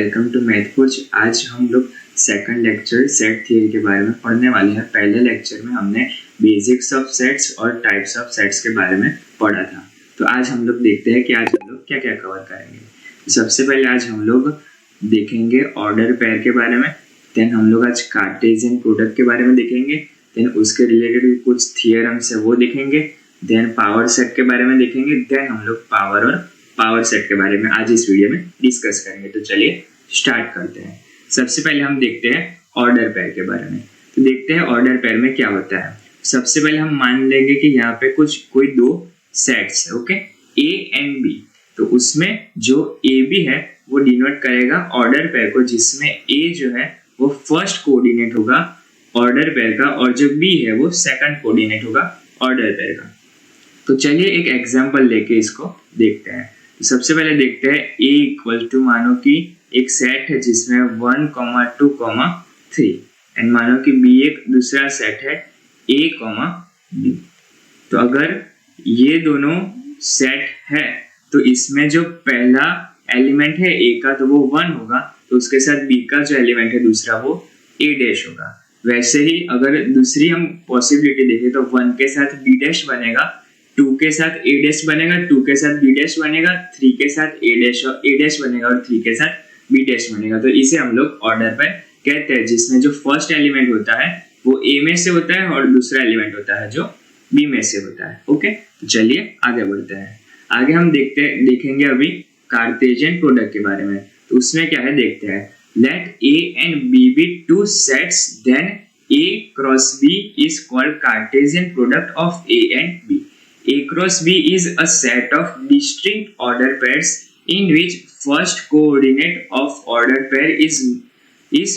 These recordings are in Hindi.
Welcome to math coach. आज हम लोग सेकंड लेक्चर सेट थियरी के बारे में पढ़ने वाले हैं। पहले लेक्चर में हमने बेसिक्स ऑफ सेट्स और टाइप्स ऑफ सेट्स के बारे में पढ़ा था। तो आज हम लोग देखते हैं कि आज हम लोग क्या क्या कवर करेंगे। तो सबसे पहले आज हम लोग देखेंगे ऑर्डर पेयर के बारे में, देन हम लोग आज कार्टेशियन प्रोडक्ट के बारे में देखेंगे, देन उसके रिलेटेड कुछ थियरम्स है वो देखेंगे, देन पावर सेट के बारे में देखेंगे, देन हम लोग पावर और पावर सेट के बारे में आज इस वीडियो में डिस्कस करेंगे। तो चलिए स्टार्ट करते हैं। सबसे पहले हम देखते हैं ऑर्डर पेयर के बारे में। तो देखते हैं ऑर्डर पेयर में क्या होता है। सबसे पहले हम मान लेंगे कि यहाँ पे कोई दो सेट्स है, ओके, ए एंड बी। तो उसमें जो ए बी है वो डिनोट करेगा ऑर्डर पेयर को, जिसमें ए जो है वो फर्स्ट कोऑर्डिनेट होगा ऑर्डर पेयर का और जो बी है वो सेकंड कोऑर्डिनेट होगा ऑर्डर पेयर का। तो चलिए एक एग्जांपल लेके इसको देखते हैं। तो सबसे पहले देखते हैं ए इक्वल टू, मानो कि एक सेट है जिसमें 1, 2, 3 एंड मानो कि बी एक दूसरा सेट है a, b। तो अगर ये दोनों सेट है तो इसमें जो पहला एलिमेंट है a का तो वो 1 होगा, तो उसके साथ b का जो एलिमेंट है दूसरा वो a डैश होगा। वैसे ही अगर दूसरी हम पॉसिबिलिटी देखें तो 1 के साथ b डैश बनेगा, 2 के साथ a डैश बनेगा, 2 के साथ b डैश बनेगा, 3 के साथ a डैश बनेगा और 3 के साथ b डैश बनेगा। तो इसे हम लोग ऑर्डर पेयर कहते हैं, जिसमें जो फर्स्ट एलिमेंट होता है वो a में से होता है और दूसरा एलिमेंट होता है जो b में से होता है। ओके, तो चलिए आगे बढ़ते हैं। आगे हम देखेंगे अभी कार्टेशियन प्रोडक्ट के बारे में। तो उसमें क्या है देखते हैं। Let a and b be two sets, then a cross b is called Cartesian product of a and b। A cross B is a set of distinct order pairs in which first coordinate of order pair is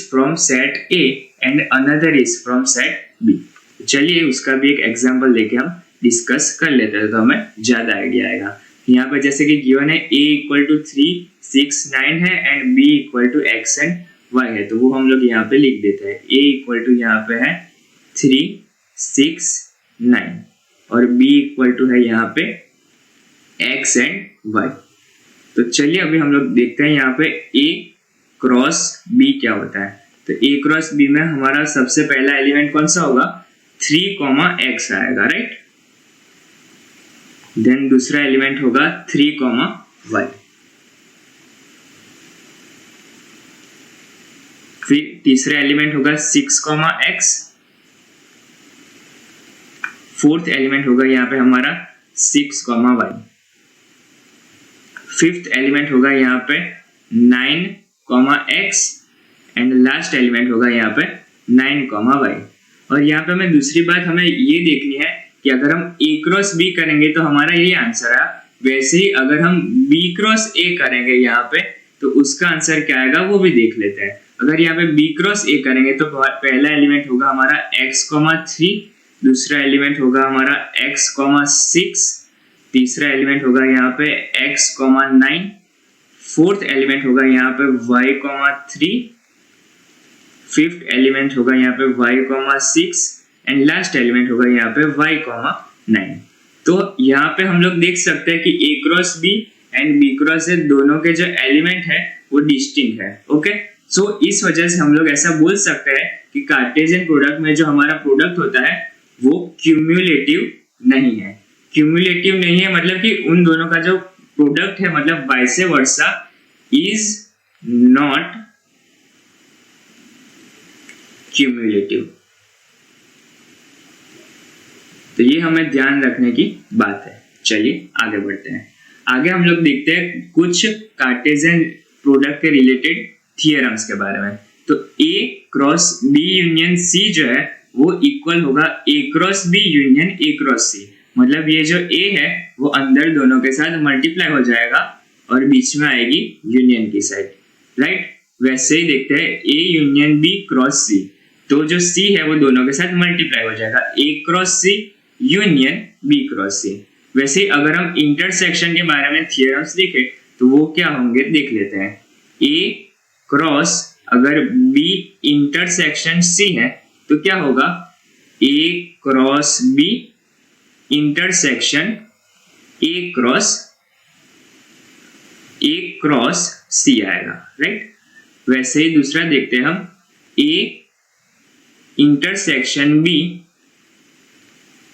from set A and another is from set B। चलिए उसका भी एक एग्जांपल लेके हम डिस्कस कर लेते हैं तो हमें ज्यादा आइडिया आएगा। यहाँ पर जैसे कि गिवन है A इक्वल टू 3, 6, 9 है and B equal to x and y है, तो वो हम लोग यहाँ पे लिख देते हैं। A इक्वल टू यहाँ पे है 3, 6, 9 और b इक्वल टू है यहाँ पे x एंड y। तो चलिए अभी हम लोग देखते हैं यहाँ पे a क्रॉस b क्या होता है। तो a क्रॉस b में हमारा सबसे पहला एलिमेंट कौन सा होगा, 3, x आएगा, राइट। देन दूसरा एलिमेंट होगा 3, y। फिर तीसरा एलिमेंट होगा 6, x। फोर्थ एलिमेंट होगा यहाँ पे हमारा 6, y। फिफ्थ एलिमेंट होगा यहाँ पे 9, x एंड लास्ट एलिमेंट होगा यहाँ पे 9, y। और यहाँ पे हमें दूसरी बात हमें ये देखनी है कि अगर हम a क्रॉस b करेंगे तो हमारा ये आंसर है। वैसे ही अगर हम b क्रॉस a करेंगे यहाँ पे तो उसका आंसर क्या आएगा वो भी देख लेते हैं। अगर यहाँ पे b क्रॉस a करेंगे तो पहला एलिमेंट होगा हमारा x, 3, दूसरा एलिमेंट होगा हमारा x, 6, तीसरा एलिमेंट होगा यहाँ पे x, 9, फोर्थ एलिमेंट होगा यहाँ पे y, 3, फिफ्थ एलिमेंट होगा यहाँ पे y, 6 एंड लास्ट एलिमेंट होगा यहाँ पे y, 9। तो यहाँ पे हम लोग देख सकते हैं कि a cross b and b cross a दोनों के जो एलिमेंट है वो डिस्टिंक्ट है। ओके, सो इस वजह से हम लोग ऐसा बोल सकते हैं कि कार्टेशियन प्रोडक्ट में जो हमारा प्रोडक्ट होता है वो क्यूमुलेटिव नहीं है। क्यूमुलेटिव नहीं है मतलब कि उन दोनों का जो प्रोडक्ट है मतलब vice versa is not cumulative. तो ये हमें ध्यान रखने की बात है। चलिए आगे बढ़ते हैं। आगे हम लोग देखते हैं कुछ कार्टेशियन प्रोडक्ट के रिलेटेड थियरम्स के बारे में। तो A cross B union C जो है वो इक्वल होगा A cross B union A cross C। मतलब ये जो A है वो अंदर दोनों के साथ मल्टीप्लाई हो जाएगा और बीच में आएगी यूनियन की साइड, राइट। वैसे ही देखते हैं A union B cross C, तो जो C है वो दोनों के साथ मल्टीप्लाई हो जाएगा, A cross C union B cross C। वैसे ही अगर हम इंटरसेक्शन के बारे में थियरम्स देखें तो वो क्या होंगे देख लेते हैं। A क्रॉस अगर B इंटरसेक्शन C है तो क्या होगा, A cross B intersection A cross C आएगा, राइट। वैसे ही दूसरा देखते हैं हम, ए इंटरसेक्शन बी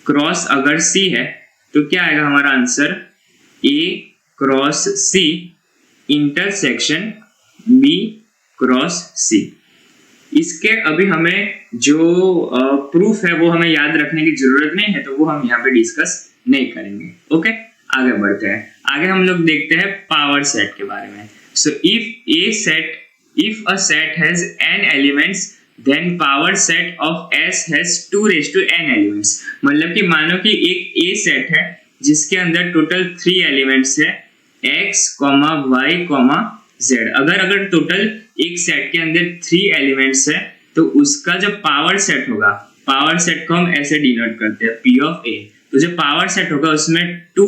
क्रॉस अगर सी है तो क्या आएगा हमारा answer, A cross C intersection B cross C. इसके अभी हमें जो प्रूफ है वो हमें याद रखने की जरूरत नहीं है, तो वो हम यहाँ पे डिस्कस नहीं करेंगे। ओके, आगे बढ़ते हैं। आगे हम लोग देखते हैं पावर सेट के बारे में। So if a set has n elements then power set of S has 2n elements. मतलब कि मानो कि एक A सेट है जिसके अंदर टोटल 3 एलिमेंट्स है, x, y, z। अगर टोटल एक सेट के अंदर 3 एलिमेंट्स है तो उसका जो पावर सेट होगा, पावर सेट को हम ऐसे डिनोट करते हैं P ऑफ A। तो जो पावर सेट होगा उसमें 2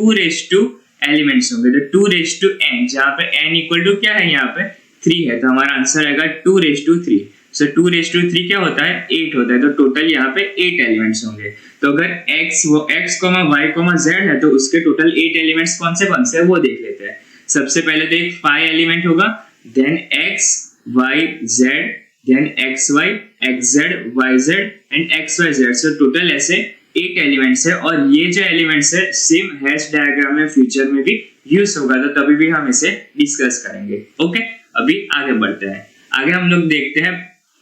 एलिमेंट्स होंगे, तो 2n, जहाँ पे n इक्वल टू क्या है यहाँ पे 3 है, तो हमारा आंसर आएगा 2 3। सो 2 3 क्या होता है, 8 होता है, तो टोटल यहाँ पे 8 एलिमेंट्स होंगे। तो अगर x, y, z है तो उसके टोटल 8 एलिमेंट्स कौन से है वो देख लेते हैं। सबसे पहले तो एक 5 एलिमेंट होगा, then x, y, z, then xy, xz, yz and xyz। So total ऐसे 8 एलिमेंट्स है, और ये जो एलिमेंट्स है सेम हैश डायग्राम में फ्यूचर में भी यूज होगा, तो तभी भी हम इसे डिस्कस करेंगे। ओके, अभी आगे बढ़ते हैं। आगे हम लोग देखते हैं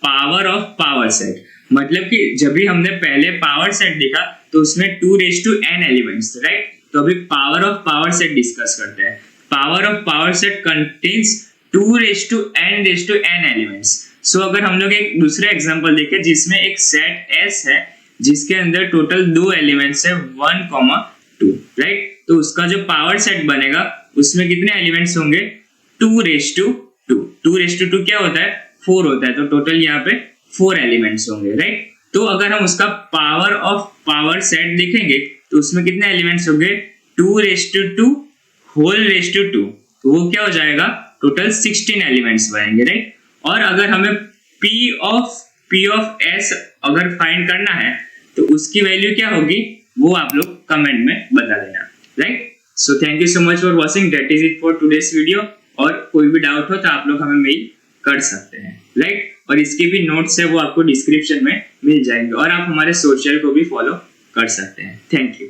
पावर ऑफ पावर सेट। मतलब कि जब भी हमने पहले पावर सेट देखा तो उसमें 2n एलिमेंट्स थे, राइट। तो अभी power of power set discuss करते हैं। Power of power set contains 2n elements. So अगर हम लोग एक दूसरा एग्जांपल देखें जिसमें एक सेट S है जिसके अंदर टोटल 2 एलिमेंट्स है 1, 2, राइट। तो उसका जो पावर सेट बनेगा उसमें कितने एलिमेंट्स होंगे, 2 क्या होता है, 4 होता है, तो टोटल यहाँ पे 4 एलिमेंट्स होंगे, राइट। तो अगर हम उसका पावर ऑफ पावर सेट देखेंगे तो उसमें कितने एलिमेंट्स होंगे, 2 होल 2, तो वो क्या हो जाएगा, टोटल 16 एलिमेंट्स बनेंगे, राइट। और अगर हमें P ऑफ S अगर फाइंड करना है तो उसकी वैल्यू क्या होगी वो आप लोग कमेंट में बता देना, right. So thank you so much for watching, that is it for today's video. और कोई भी डाउट हो तो आप लोग हमें मेल कर सकते हैं, राइट। और इसके भी नोट्स है वो आपको डिस्क्रिप्शन में मिल जाएंगे, और आप हमारे सोशल को भी फॉलो कर सकते हैं। Thank you.